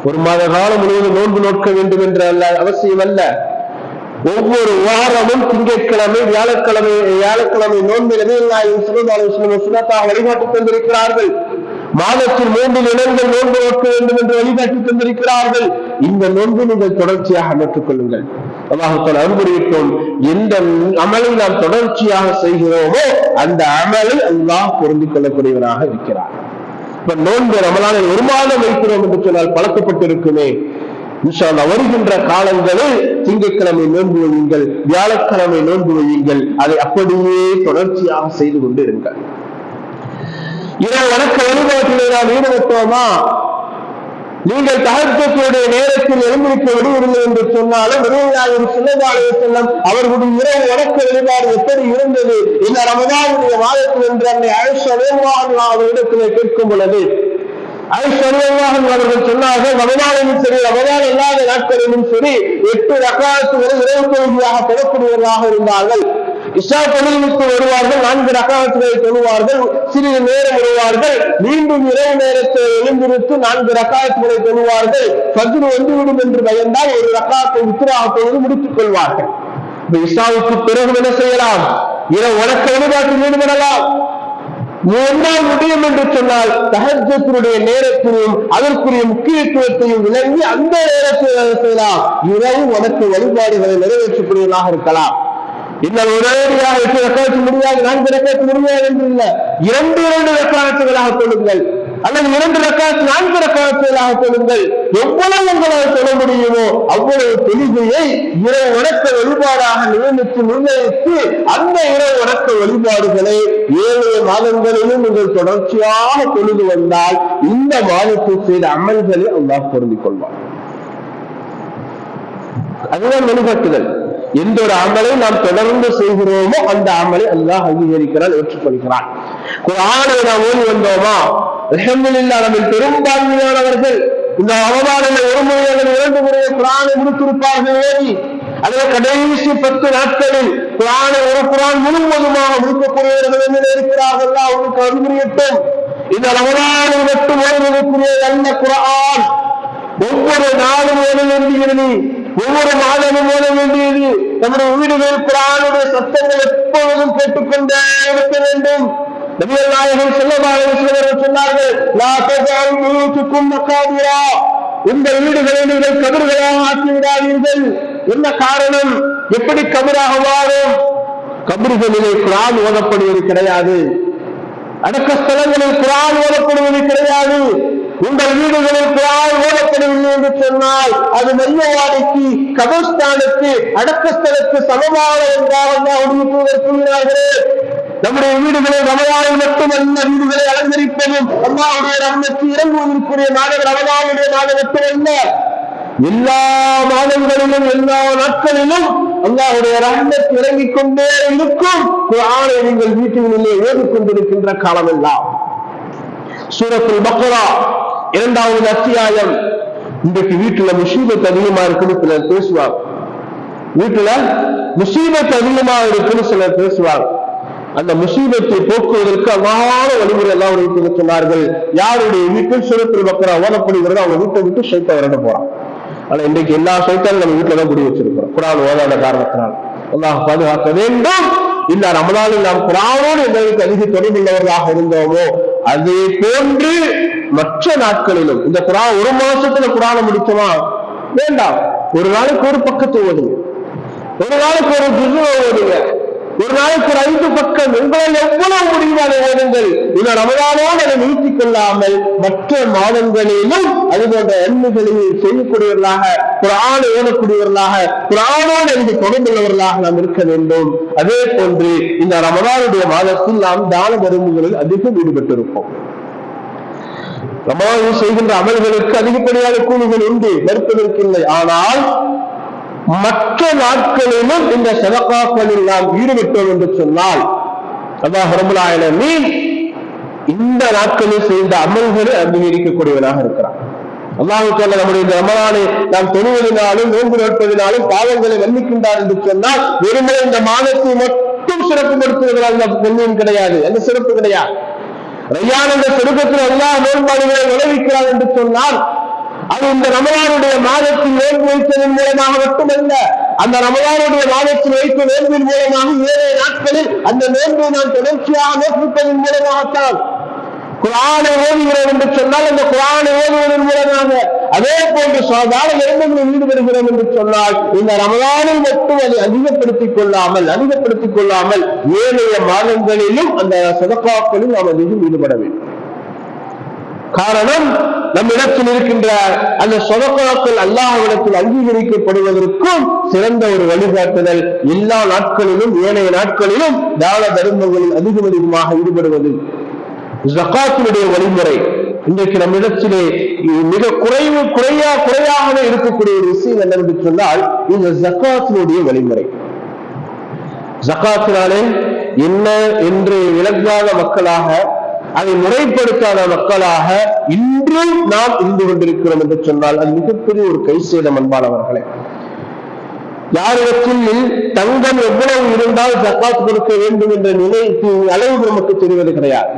ஒரு மாத காலம் முழுவதும் நோன்பு நோக்க வேண்டும் என்ற அவசியம் அல்ல. ஒவ்வொரு வாரமும் திங்கட்கிழமை வியாழக்கிழமை நோன்பு நபிகள் நாயகம் ஸல்லல்லாஹு அலைஹி வஸல்லம் சுன்னத்தாக வழிகாட்டி தந்திருக்கிறார்கள். மாதத்தில் 3 தினங்கள் நோன்பு நோக்க வேண்டும் என்று வழிகாட்டி தந்திருக்கிறார்கள். இந்த நோன்பு நீங்கள் தொடர்ச்சியாக நோற்றுக் கொள்ளுங்கள். அல்லாஹ் தஆலா அன்புரிக்கும். எந்த அமலை நாம் தொடர்ச்சியாக செய்கிறோமோ அந்த அமலை அல்லாஹ் பொருந்திக் கொள்ளக்கூடியவராக இருக்கிறார். இப்ப நோன்பு ரமலானில் ஒரு மாதம் வைக்கிறோம் என்று சொன்னால் பழக்கப்பட்டிருக்குமே, இன்ஷா அல்லாஹ் வருகின்ற காலங்களில் திங்கட்கிழமை நோன்பு வையுங்கள், வியாழக்கிழமை நோன்பு வையுங்கள், அதை அப்படியே தொடர்ச்சியாக செய்து கொண்டு இருங்கள். இரவு வணக்க வழிபாட்டிலே நாம் ஈடுபட்டோமா? நீங்கள் தஹஜ்ஜுடைய நேரத்தில் எழுந்திருக்க விடுவதில்லை என்று சொன்னாலும் நபிகள் ஸல்லல்லாஹு அலைஹி வஸல்லம் அவர்களுடைய இரவு வணக்க வழிபாடு எப்படி இருந்தது இந்த ரமதானுடைய மாதத்தில் என்று அன்னை ஆயிஷா ரலியல்லாஹு அன்ஹா அவரிடத்திலே கேட்கும் பொழுது ஆயிஷா ரலியல்லாஹு அன்ஹா அவர்கள் சொன்னார்கள், ரமதானிலும் சரி ரமதான் அல்லாத நாட்களிலும் சரி 8 ரக்அத்துகளை இரவு தொழுகையாக தொழக்கூடியவர்களாக இருந்தார்கள். இஷா தொழுகைக்கு வருவார்கள், 4 ரக்அத்துகளை தொழுவார்கள், சிறிது நேரம் வருவார்கள், மீண்டும் இரவு நேரத்தில் எழுந்திருத்து 4 ரக்அத்துகளை தொழுவார்கள். ஃபஜ்ர் வந்துவிடும் என்று பயந்தால் 1 ரக்அத்தை வித்ராக தொழுது முடித்துக் கொள்வார்கள். இஷாவுக்கு பிறகு என்ன செய்யலாம்? இரவு வணக்க வழிபாட்டில் ஈடுபடலாம். மூன்றால் முடியும் என்று சொன்னால் தஹஜ்ஜுடைய நேரத்தையும் அதற்குரிய முக்கியத்துவத்தையும் விளங்கி அந்த நேரத்தில் செய்யலாம். இரவு வணக்க வழிபாடுகளை நிறைவேற்றக்கூடியவர்களாக இருக்கலாம். இன்னும் ஒரேடியாக 8 ரக்அத் முடியாது, 4 ரக்அத் முடியாது என்று இல்லை, 2 ரக்அத்துகளாக தொழுங்கள் அல்லது 2 ரக்அத் 4 ரக்அத்துகளாக தொழுங்கள். எவ்வளவு உங்களால் தொழ முடியுமோ அவ்வளவு தொழுகையை இரவு வணக்க வழிபாடாக நிர்ணயித்து அந்த இரவு வணக்க வழிபாடுகளை 7 மாதங்களிலும் நீங்கள் தொடர்ச்சியாக தொழுது வந்தால் இந்த மாதத்தில் செய்த அமல்களை அல்லாஹ் பொருந்திக் கொள்வார். அதுதான் வழிகாட்டுதல். எந்த ஒரு அமலை நாம் தொடர்ந்து செய்கிறோமோ அந்த அமலை அல்லாஹ் அங்கீகரிக்கிறான், ஏற்றுக்கொள்கிறான். குர்ஆனை நாம் ஓதி வந்தோமா? அல்ஹம்துலில்லாஹ், நம்ம பெரும்பான்மையானவர்கள் இந்த ரமதானில் ஒரு முறை அல்லது 2 முறை குர்ஆனை முடித்திருப்பார்கள் ஓதி. அல்லது கடைசி 10 நாட்களில் குர்ஆனை ஒரு குர்ஆன் முழுவதுமாக முடிக்கக்கூடியவர்கள் என்ன இருக்கிறார்கள்? அவருக்கு அறிவுரையட்டும். இந்த ரமதானில் மட்டும் ஓதுவதற்குரிய நல்ல குர்ஆன் ஒவ்வொரு நாளும் ஓத வேண்டியது, ஒவ்வொரு மாதமும் ஓத வேண்டியது. நம்முடைய வீடுகளில் குர்ஆனுடைய சத்தங்கள் எப்பொழுதும் கேட்டுக்கொண்டே இருக்க வேண்டும். நபிகள் நாயகம் ஸல்லல்லாஹு அலைஹி வஸல்லம் சொன்னார்கள், லா தஜஅல் புயூதக்கும் மகாபிரா, உங்கள் வீடுகளை நீங்கள் கபர்களாக ஆக்கி விடாதீர்கள். என்ன காரணம்? எப்படி கபராக மாறும்? கபர்களிலே குர்ஆன் ஓதப்படுவது கிடையாது, அடக்க ஸ்தலங்களில் குர்ஆன் ஓதப்படுவது கிடையாது. உங்கள் வீடுகளில் குர்ஆன் ஓதப்படவில்லை என்று சொன்னால் அது மையவாடிக்கு, கபர்ஸ்தானுக்கு, அடக்கஸ்தலுக்கு சமமான என்றால் கூறினார்களே. நம்முடைய வீடுகளை ரமலானில் மட்டுமல்ல, வீடுகளை அலங்கரிப்பதும் அல்லாஹ்வுடைய ரஹ்மத் இறங்குவதற்குரிய மாதம் ரமலானுடைய மாதம் மட்டுமல்ல, எல்லா மாதங்களிலும் எல்லா நாட்களிலும் அல்லாஹ்வுடைய ரஹ்மத் இறங்கிக் கொண்டே இருக்கும். குர்ஆனை நீங்கள் வீட்டிலே ஓதிக்கொண்டிருக்கின்ற காலமெல்லாம். சூரத்துல் பக்ரா 2வது அத்தியாயம். இன்றைக்கு வீட்டுல முசீபத் அதிகமா இருக்குன்னு சிலர் பேசுவார். வீட்டுல முசீபத் அதிகமா இருக்குன்னு சிலர் பேசுவார். அந்த முசீபத்தை போக்குவதற்கு அழகான வழிமுறை எல்லாம் உடைத்து சொன்னார்கள். யாருடைய வீட்டில் சூரத்துல் பக்ரா ஓதப்படுகிறது அவங்க வீட்டை விட்டு ஷைத்தான் விரட்ட போறான். ஆனா இன்றைக்கு எல்லா ஷைத்தானும் நம்ம வீட்டுல தான் குடி வச்சிருக்கிறோம், குர்ஆன் ஓதாத காரணத்தினால். அல்லாஹ் பாதுகாக்க வேண்டும். இந்த ரமலானில் நாம் குர்ஆனோடு எங்களுக்கு அதிக தொடர்புள்ளவர்களாக இருந்தோமோ அதே போன்று மற்ற நாட்களிலும் இந்த குர்ஆன் ஒரு மாசத்துல குர்ஆனை முடிச்சோமா? வேண்டாம். ஒரு நாளைக்கு ஒரு பக்கத்தை ஓதுங்க, ஒரு நாளைக்கு ஒரு ஜுஸு ஓதுங்க, ஒரு நாளைக்கு ஒரு 5 பக்கம், உங்களால் எவ்வளவு முடியுமோ அதை ஓதுங்கள். இந்த ரமலானோடு அதை நிறுத்திக் கொள்ளாமல் மற்ற மாதங்களிலும் அது போன்ற நன்மைகளை செய்யக்கூடியவர்களாக, குர்ஆனை ஓதக்கூடியவர்களாக, குர்ஆனோடு எனக்கு தொடர்புள்ளவர்களாக நாம் இருக்க வேண்டும். அதே போன்று இந்த ரமலானுடைய மாதத்தில் நாம் தான தர்மங்களில் அதிகம் ஈடுபட்டிருப்போம். ரமலானில் செய்கின்ற அமல்களுக்கு அதிகப்படியான கூலிகள் உண்டு, மறுப்பதற்கில்லை. ஆனால் மற்ற நாட்களிலும் இந்த சதகாக்களில் நாம் ஈடுபட்டோம் என்று சொன்னால் அல்லாஹ் ரப்பல் ஆலமீன் இந்த நாட்களில் செய்த அமல்களை அங்கீகரிக்கக்கூடியவனாக இருக்கிறான். அல்லாஹ் தஆலா நம்முடைய இந்த ரமலானை நாம் தொழுவதினாலும் நோன்பு நோட்பதினாலும் பாவங்களை மன்னிக்கின்றார் என்று சொன்னால் வெறுமனே இந்த மாதத்தை மட்டும் சிறப்புப்படுத்துவதால் புண்ணியம் கிடையாது, எந்த சிறப்பு கிடையாது. ரையான் என்ற சொர்க்கத்தில் அல்லாஹ் நோன்பாடுகளை விளைவிக்கிறார் என்று சொன்னால் அது இந்த ரமலானுடைய மாதத்தில் நோன்பு வைத்ததன் மூலமாக மட்டுமல்ல, அந்த ரமலானுடைய மாதத்தில் வைத்த நோன்பின் மூலமாக 7 நாட்களில் அந்த நோன்பை நாம் தொடர்ச்சியாக நோக்கிப்பதன் மூலமாகத்தான். குர்ஆனை ஓதுகிறோம் என்று சொன்னால் அந்த குர்ஆனை ஓதுவதன் மூலமாக, அதே போன்று சாதாரண இரண்டுகளில் ஈடுபடுகிறோம் என்று சொன்னால் இந்த ரமலானில் மட்டும் அதை அதிகப்படுத்திக் கொள்ளாமல் ஏனைய மாதங்களிலும் அந்த சதகாக்களில் நாம் அதிகம் ஈடுபட வேண்டும். காரணம், நம்மிடத்தில் இருக்கின்ற அந்த சதகாக்கள் அல்லாஹ்விடத்தில் அங்கீகரிக்கப்படுவதற்கும் சிறந்த ஒரு வழிகாட்டுதல் எல்லா நாட்களிலும் ஏனைய நாட்களிலும் தான தர்மங்களில் அதிகமாக ஈடுபடுவது. ஜகாத்தினுடைய வழிமுறை இன்றைக்கு நம்மிடத்திலே மிக குறையாகவே இருக்கக்கூடிய ஒரு விஷயம் என்னவென்று சொன்னால் இந்த ஜகாத்தினுடைய வழிமுறை. ஜகாத்தினாலே என்ன என்று விளங்காத மக்களாக, அதை முறைப்படுத்தாத மக்களாக இன்றும் நாம் இருந்து கொண்டிருக்கிறோம் என்று சொன்னால் அது மிகப்பெரிய ஒரு கைசேதம். அன்பானவர்களே, யாரிடத்தில் தங்கம் எவ்வளவு இருந்தால் ஜகாத் கொடுக்க வேண்டும் என்ற நிலைக்கு அளவு நமக்கு தெரிவது கிடையாது.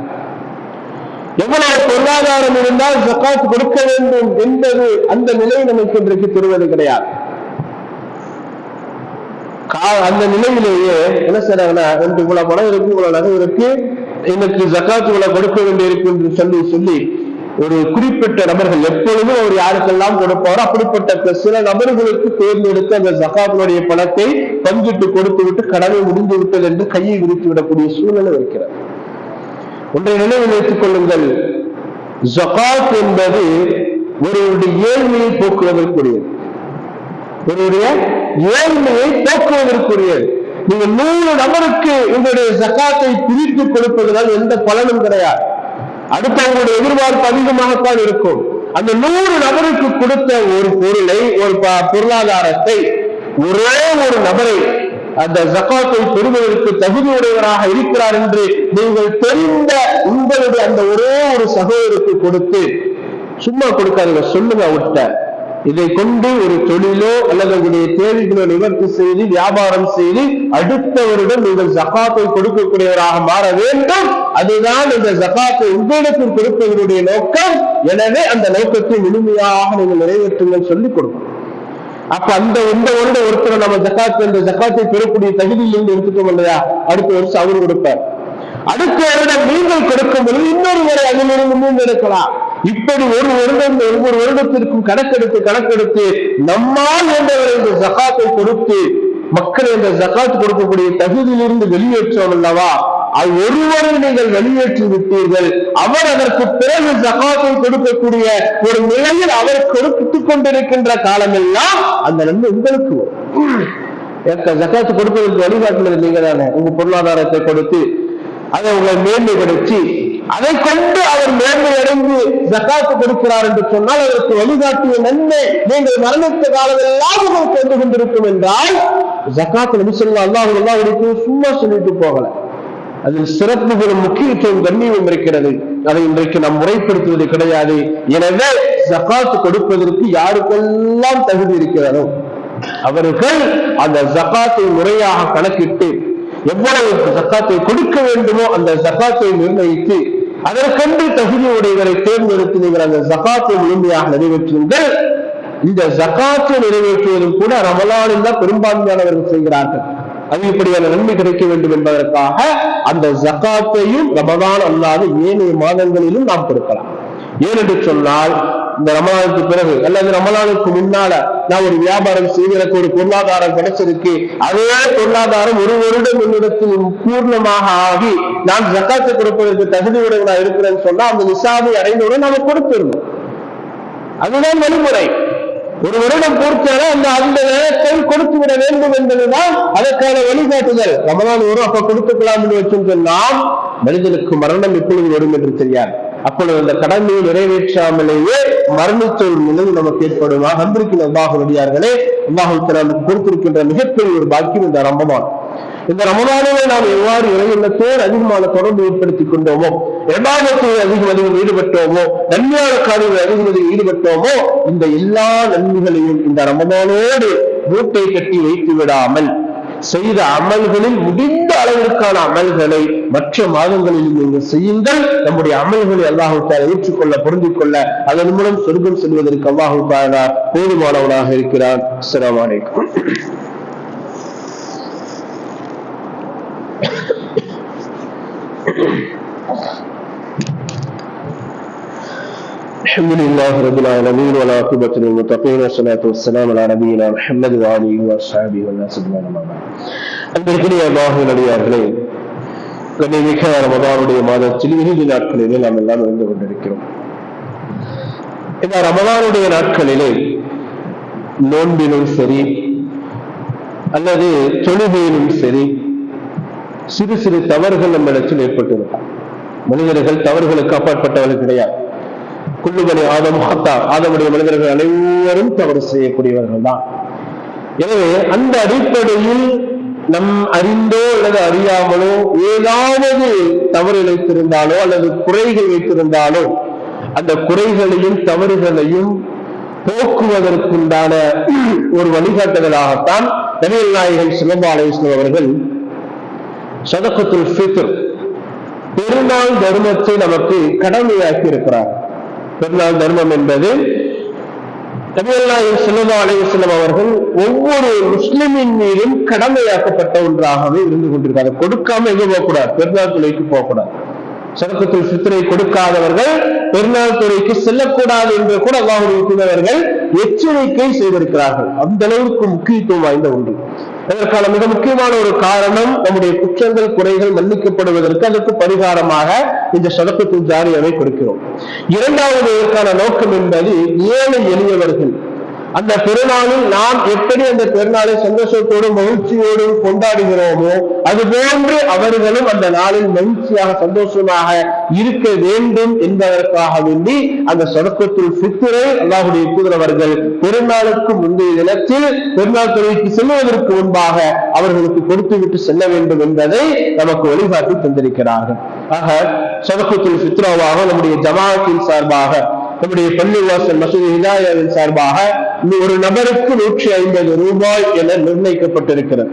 எவ்வளவு பொருளாதாரம் இருந்தால் ஜகாத் கொடுக்க வேண்டும் என்பது அந்த நிலை நமக்கு இன்றைக்கு தெரிவது கிடையாது. அந்த நிலையிலேயே என்ன செய்றாங்கன்னா, இவ்வளவு பணம் இருக்கு, இவ்வளவு நகை இருக்கு, எனக்கு ஜகாத் இவ்வளவு கொடுக்க வேண்டியிருக்கு என்று சொல்லி ஒரு குறிப்பிட்ட நபர்கள், எப்பொழுதும் அவர் யாருக்கெல்லாம் கொடுப்பாரோ அப்படிப்பட்ட சில நபர்களுக்கு தேர்ந்தெடுத்து அந்த ஜகாத்தினுடைய பணத்தை பங்கிட்டு கொடுத்து விட்டு கடமை முடிந்து விட்டது என்று கையை விரித்து விடக்கூடிய சூழ்நிலை இருக்கிறது. ஒன்றை நினைவில் வைத்துக் கொள்ளுங்கள், ஜகாத் என்பது ஒருவருடைய ஏழ்மையை போக்குவதற்குரியது. ஒருவருடைய ஏழ்மையை போக்குவதற்குரியது. நீங்க 100 நபருக்கு உங்களுடைய ஜகாத்தை பிரித்து கொடுப்பதனால் எந்த பலனும் கிடையாது. அடுத்தவங்களுடைய எதிர்பார்ப்பு அதிகமாகத்தான் இருக்கும். அந்த 100 நபருக்கு கொடுத்த ஒரு பொருளை, ஒரு பொருளாதாரத்தை, ஒரே ஒரு நபரை அந்த ஜகாத்தை பெறுவதற்கு தகுதியுடையவராக இருக்கிறார் என்று நீங்கள் தெரிந்த உங்களுடைய அந்த ஒரே ஒரு சகோதரருக்கு கொடுத்து சும்மா கொடுக்காதீங்க, சொல்லுங்க அவர்கிட்ட, இதை கொண்டு ஒரு தொழிலோ அல்லது உங்களுடைய தேவைகளோ நிவர்த்தி செய்து வியாபாரம் செய்து அடுத்தவரிடம் நீங்கள் ஜகாத்தை கொடுக்கக்கூடியவராக மாற வேண்டும். அதுதான் இந்த ஜகாத்தை உங்களிடத்தில் கொடுப்பவருடைய நோக்கம். எனவே அந்த நோக்கத்தை முழுமையாக நீங்கள் நிறைவேற்றுங்கள் சொல்லிக் கொடுக்கணும். அப்ப அந்த வருடம் ஒருத்தர் நம்ம ஜகாத் என்ற ஜகாத்தை பெறக்கூடிய தகுதியில் இருந்து எடுத்துட்டோம் இல்லையா, அடுத்த வருஷம் அவரு கொடுப்பார். அடுத்த வருடம் நீங்கள் கொடுக்கும் பொழுது இன்னொருவரை அதிலிருந்து மீண்டும் எடுக்கலாம். இப்படி ஒவ்வொரு வருடத்திற்கும் கணக்கெடுத்து நம்மால் என்றவரை இந்த ஜகாத்தை கொடுத்து மக்கள் இந்த ஜகாத் கொடுக்கக்கூடிய தகுதியிலிருந்து வெளியேற்றோம் அல்லவா, அது ஒருவரை நீங்கள் வெளியேற்றி விட்டீர்கள். அவர் அதற்கு பிறகு ஜகாத்தை கொடுக்கக்கூடிய ஒரு நிலையில் அவர் கொடுத்துக் கொண்டிருக்கின்ற காலமெல்லாம் அந்த நன்மை உங்களுக்கு ஜகாத்து கொடுப்பதற்கு வழிகாட்டுவது நீங்க தானே. உங்க பொருளாதாரத்தை கொடுத்து அதை உங்களை மேன்மைப்படுத்தி அதை கொண்டு அவர் மேன்மை அடைந்து ஜகாத்து கொடுக்கிறார் என்று சொன்னால் அதற்கு வழிகாட்டிய நன்மை நீங்கள் மரணித்த காலமெல்லாம் உங்களுக்கு வந்து கொண்டிருக்கும் என்றால் ஜகாத் நபி ஸல்லல்லாஹு அலைஹி வஸல்லம் சும்மா சொல்லிட்டு போகல. அதில் சிறப்புகளும் முக்கியத்துவம் கண்ணியம் இருக்கிறது. அதை இன்றைக்கு நாம் முறைப்படுத்துவது கிடையாது. எனவே ஜகாத் கொடுப்பதற்கு யாருக்கெல்லாம் தகுதி இருக்கிறதோ அவர்கள் அந்த ஜகாத்தை முறையாக கணக்கிட்டு எவ்வளவு ஜகாத்தை கொடுக்க வேண்டுமோ அந்த ஜகாத்தை நிர்ணயித்து அதற்கென்று தகுதி உடையவரை தேர்ந்தெடுத்து நீங்கள் அந்த ஜகாத்தை முழுமையாக நிறைவேற்றுங்கள். இந்த ஜகாத்தை நிறைவேற்றுவதும் கூட ரமலானில் தான் பெரும்பான்மையானவர்கள் செய்கிறார்கள். அதிகப்படியான நன்மை கிடைக்க வேண்டும் என்பதற்காக அந்த ஜகாத்தையும் ரமலான் அல்லாத ஏனைய மாதங்களிலும் நாம் கொடுக்கலாம். ஏனென்று சொன்னால் இந்த ரமலானுக்கு பிறகு அல்லது ரமலானுக்கு முன்னால நான் ஒரு வியாபாரம் செய்து எனக்கு ஒரு பொருளாதாரம் கிடைச்சிருக்கு, அதே பொருளாதாரம் ஒரு வருடம் என்னிடத்தில் பூர்ணமாக ஆகி நான் ஜகாத்தை கொடுப்பதற்கு தகுதியுடையவனா இருக்கிறேன்னு சொன்னா அந்த நிசாபை அடைந்தவுடன் நாம கொடுத்துடணும். அதுதான் வழிமுறை. ஒரு வருடம் பூர்த்தியான அந்த நேரத்தை கொடுத்து விட வேண்டும் என்பதுதான் அதற்கான வழிகாட்டுதல். ரமலான் வரும் அப்ப கொடுத்துக்கலாம் என்று வச்சிருந்தோம். மனிதனுக்கு மரணம் எப்பொழுது வரும் என்று தெரியாது. அப்பொழுது அந்த கடமையை நிறைவேற்றாமலேயே மரணித்த ஒரு நிலைவு நமக்கு ஏற்படுமா? அன்பிற்கின் அல்லாஹ்வுடையார்களே, அல்லாஹ்வுக்கு நமக்கு கொடுத்திருக்கின்ற மிகப்பெரிய ஒரு பாக்கியம் இந்த ரமலான். இந்த ரமலானிலே நாம் எவ்வாறு இறையெண்ணத்தோடு அதிகமான தொடர்பு ஏற்படுத்திக் கொண்டோமோ, இபாதத்தில் அதிகம் ஈடுபட்டோமோ, நன்மையான காரியங்கள் அதிகம் ஈடுபட்டோமோ, இந்த எல்லா நன்மைகளையும் இந்த ரமலானோடு மூட்டை கட்டி வைத்து விடாமல் செய்த அமல்களில் முடிந்த அளவிற்கான அமல்களை மற்ற மாதங்களில் நீங்கள் செய்யுங்கள். நம்முடைய அமல்களை அல்லாஹ் தஆலா ஏற்றுக்கொள்ள, பொருந்திக் கொள்ள, அதன் மூலம் சொர்க்கம் செல்வதற்கு அல்லாஹ் தஆலா போதுமானவனாக இருக்கிறான். அஸ்ஸலாமு அலைக்கும். الحمد لله رب العالمين والعاقبة للمتقين والصلاة والسلام على نبينا محمد وآله وصحبه والناس أجمعين. அன்பிற்குரிய அல்லாஹ்வின் நல்லடியார்களே, கண்ணியமிக்க ரமலானுடைய மாதத்தில் இறுதி நாட்களிலே நாம் எல்லாம் இருந்து கொண்டிருக்கிறோம். இந்த ரமலானுடைய நாட்களிலே நோன்பிலும் சரி அல்லது தொழுகையிலும் சரி சிறு சிறு தவறுகள் நம்மிடத்தில் ஏற்பட்டிருக்கும். மனிதர்கள் தவறுகளுக்கு அப்பாற்பட்டவர்கள் கிடையாது. குல்லுபனி ஆதம் ஹத்தா, ஆதமுடைய மனிதர்கள் அனைவரும் தவறு செய்யக்கூடியவர்கள் தான். எனவே அந்த அடிப்படையில் நம் அறிந்தோ அல்லது அறியாமலோ ஏதாவது தவறு வைத்திருந்தாலோ அல்லது குறைகள் வைத்திருந்தாலோ அந்த குறைகளையும் தவறுகளையும் போக்குவதற்குண்டான ஒரு வழிகாட்டுதலாகத்தான் நபிகள் நாயகம் ஸல்லல்லாஹு அலைஹி வஸல்லம் அவர்கள் ஸதகத்துல் ஃபித்ர் பெருநாள் தர்மத்தை நமக்கு கடமையாக்கி இருக்கிறார். பெருநாள் தர்மம் என்பது நபிகள் நாயகம் ஸல்லல்லாஹு அலைஹி வஸல்லம் அவர்கள் ஒவ்வொரு முஸ்லிமின் மீதும் கடமையாக்கப்பட்ட ஒன்றாகவே இருந்து கொண்டிருக்காரு. கொடுக்காம எங்க போகக்கூடாது, பெருநாள் துறைக்கு போகக்கூடாது. ஸதகத்துல் ஃபித்ரை கொடுக்காதவர்கள் பெருநாள் துறைக்கு செல்லக்கூடாது என்று கூட அல்லாஹ்வுடைய தூதர்கள் எச்சரிக்கை செய்திருக்கிறார்கள். அந்த அளவுக்கு முக்கியத்துவம் வாய்ந்த ஒன்று. இதற்கான மிக முக்கியமான ஒரு காரணம் நம்முடைய குற்றங்கள் குறைகள் மன்னிக்கப்படுவதற்கு அதற்கு பரிகாரமாக இந்த ஸதகத்துல் ஜாரியாவை கொடுக்கிறோம். இரண்டாவது இதற்கான நோக்கம் என்பது ஏழை எளியவர்கள் அந்த பெருநாளில் நாம் எப்படி அந்த பெருநாளை சந்தோஷத்தோடும் மகிழ்ச்சியோடும் கொண்டாடுகிறோமோ அதுபோன்று அவர்களும் அந்த நாளில் மகிழ்ச்சியாக சந்தோஷமாக இருக்க வேண்டும் என்பதற்காக வேண்டி அந்த ஸதகத்துல் ஃபித்ரை அல்லாஹ்வுடைய தூதர் அவர்கள் பெருநாளுக்கு முந்தைய தினத்தில் பெருநாள் தொழுகைக்கு செல்வதற்கு முன்பாக அவர்களுக்கு கொடுத்துவிட்டு செல்ல வேண்டும் என்பதை நமக்கு வழிகாட்டி தந்திருக்கிறார்கள். ஆக ஸதகத்துல் ஃபித்ராவாக நம்முடைய ஜமாஅத்தின் சார்பாக நம்முடைய பள்ளிவாசல் மசூதி ஹிதாயாவின் சார்பாக ஒரு நபருக்கு 150 ரூபாய் என நிர்ணயிக்கப்பட்டிருக்கிறது.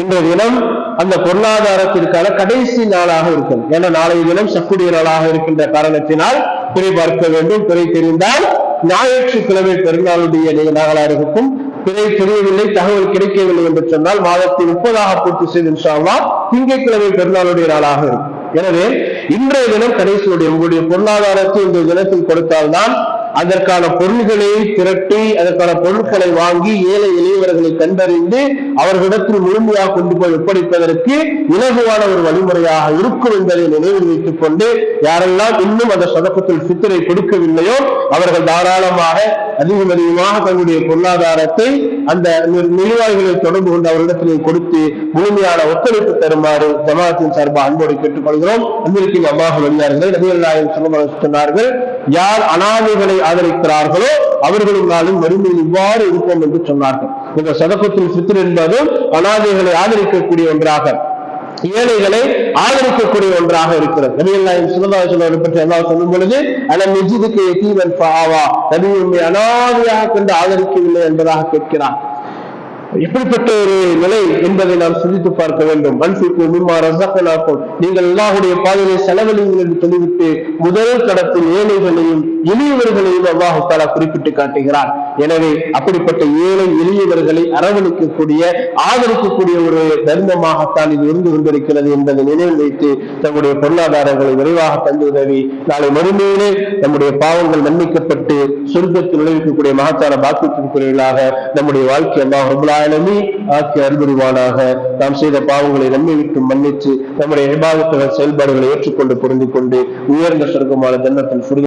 இன்றைய தினம் அந்த பொருளாதாரத்திற்கான கடைசி நாளாக இருக்கிறது. ஏன்னா நாளைய தினம் சக்குடைய நாளாக இருக்கின்ற காரணத்தினால் பிறை பார்க்க வேண்டும். பிறை தெரிந்தால் ஞாயிற்றுக்கிழமை பெருநாளுடைய நாளாக இருக்கும். பிறை தெரியவில்லை, தகவல் கிடைக்கவில்லை என்று சொன்னால் மாதத்தில் 30 பூர்த்தி செய்து இன்ஷா அல்லாஹ் திங்கட்கிழமை பெருநாளுடைய நாளாக இருக்கும். எனவே இன்றைய தினம் கடைசியுடைய உங்களுடைய பொருளாதாரத்தை இந்த தினத்தில் கொடுத்தால்தான் அதற்கான பொருள்களை திரட்டி அதற்கான பொருட்களை வாங்கி ஏழை எளியவர்களை கண்டறிந்து அவர்களிடத்தில் முழுமையாக கொண்டு போய் ஒப்படைப்பதற்கு இலகுவான ஒரு வழிமுறையாக இருக்கும் என்பதை நினைவில் வைத்துக் கொண்டு யாரெல்லாம் இன்னும் அந்த ஸதகத்துல் ஃபித்ரை கொடுக்கவில்லையோ அவர்கள் தாராளமாக அதிகமாக தங்களுடைய பொருளாதாரத்தை அந்த நிர்வாகிகளை தொடர்பு கொண்டு அவர்களிடத்திலே கொடுத்து முழுமையான ஒத்துழைப்பு தருமாறு ஜமாஅத்தின் சார்பாக அன்போடு கேட்டுக்கொள்கிறோம். அன்பிற்கு அல்லாஹ் வழியார்கள் நபிகள் நாயகம் ஸல்லல்லாஹு அலைஹி வஸல்லம் சொன்னார்கள், யார் அனாதைகளை ஆதரிக்கிறார்களோ அவர்களும் நாளும் வறுமையில் இவ்வாறு இருப்போம் என்று சொன்னார்கள். இந்த ஸதகத்துல் ஃபித்ர் என்பது அனாதைகளை ஆதரிக்கக்கூடிய ஒன்றாக ஏழைகளை ஆதரிக்கக்கூடிய ஒன்றாக இருக்கிறது. நபிகள் நாயகம் ஸல்லல்லாஹு அலைஹி வஸல்லம் பற்றி அல்லாஹ் சொல்லும் பொழுது அலம் யஜிதுக யதீமன் ஃபஆவா, நபி உம்மை அனாதையாக கண்டு ஆதரிக்கவில்லை என்பதாக கேட்கிறார். எப்படிப்பட்ட ஒரு நிலை என்பதை நாம் சிந்தித்து பார்க்க வேண்டும். நீங்கள் அல்லாஹ்வுடைய பாதையை செலவழிங்கள் என்று சொல்லிவிட்டு முதல் கடத்தில் ஏழைகளையும் எளியவர்களையும் அல்லாஹ் தஆலா குறிப்பிட்டு காட்டுகிறார். எனவே அப்படிப்பட்ட ஏழை எளியவர்களை அரவணைக்கக்கூடிய ஆதரிக்கக்கூடிய ஒரு தர்மமாகத்தான் இது இருந்து கொண்டிருக்கிறது என்பதை நினைவில் வைத்து தங்களுடைய பொருளாதாரங்களை விரைவாக தந்து உதவி நாளை மறுமையிலே நம்முடைய பாவங்கள் மன்னிக்கப்பட்டு சொர்க்கத்தில் நுழைவிக்கக்கூடிய மகத்தான பாக்கியத்திற்குரியவர்களாக நம்முடைய வாழ்க்கை அல்லாஹ் ரப்பல் ஆலமீன் ஆக்கி அருள்புரிவானாக. நாம் செய்த பாவங்களை நம்மை விட்டு மன்னித்து நம்முடைய இபாதத்துகள் செயல்பாடுகளை ஏற்றுக்கொண்டு புரிந்து கொண்டு உயர்ந்த சொர்க்கமான ஜன்னத்துல் ஃபிர்தௌஸ்